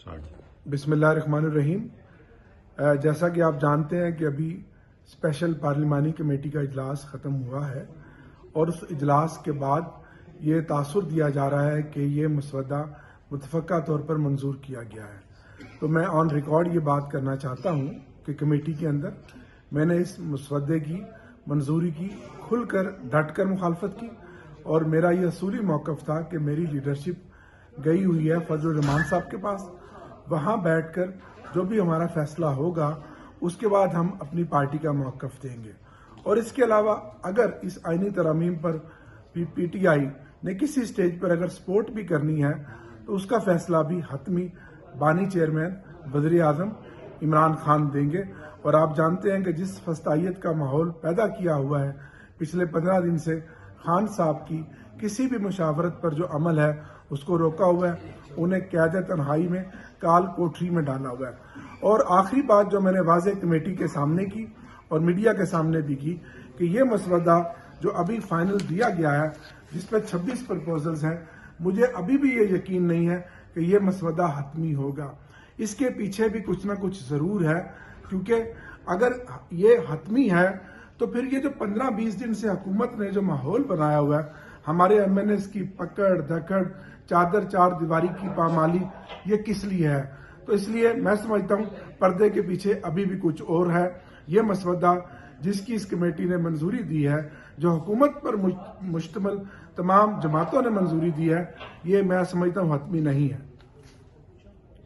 बिस्मिल्लाहिर्रहमानिर्रहीम। जैसा कि आप जानते हैं कि अभी स्पेशल पार्लिमानी कमेटी का इजलास ख़त्म हुआ है और उस इजलास के बाद ये तासुर दिया जा रहा है कि ये मसवदा मुतफ़क्का तौर पर मंजूर किया गया है। तो मैं ऑन रिकॉर्ड ये बात करना चाहता हूँ कि कमेटी के अंदर मैंने इस मसवदे की मंजूरी की खुलकर डट कर मुखालफत की और मेरा ये असूली मौक़िफ़ था कि मेरी लीडरशिप गई हुई है फजल रहमान साहब के पास। वहाँ बैठकर जो भी हमारा फैसला होगा उसके बाद हम अपनी पार्टी का मौक़िफ़ देंगे। और इसके अलावा अगर इस आईनी तरमीम पर पीटीआई ने किसी स्टेज पर अगर सपोर्ट भी करनी है तो उसका फैसला भी हतमी बानी चेयरमैन वज़ीर आज़म इमरान खान देंगे। और आप जानते हैं कि जिस फस्तायत का माहौल पैदा किया हुआ है पिछले 15 दिन से, खान साहब की किसी भी मुशावरत पर जो अमल है उसको रोका हुआ है, उन्हें कैद तन्हाई में काल कोठरी में डाला हुआ है। और आखिरी बात जो मैंने वाज़े कमेटी के सामने की और मीडिया के सामने भी की कि ये मसवदा जो अभी फाइनल दिया गया है जिस पर 26 प्रपोजल्स हैं, मुझे अभी भी ये यकीन नहीं है कि ये मसवदा हतमी होगा। इसके पीछे भी कुछ ना कुछ ज़रूर है, क्योंकि अगर ये हतमी है तो फिर ये जो 15-20 दिन से हुकूमत ने जो माहौल बनाया हुआ है, हमारे एमएनएस की पकड़ धकड़ चादर चार दीवारी की पामाली, ये किस लिए है? तो इसलिए मैं समझता हूँ पर्दे के पीछे अभी भी कुछ और है। ये मसवदा जिसकी इस कमेटी ने मंजूरी दी है, जो हुकूमत पर मुश्तमिल तमाम जमातों ने मंजूरी दी है, ये मैं समझता हूँ हतमी नहीं है।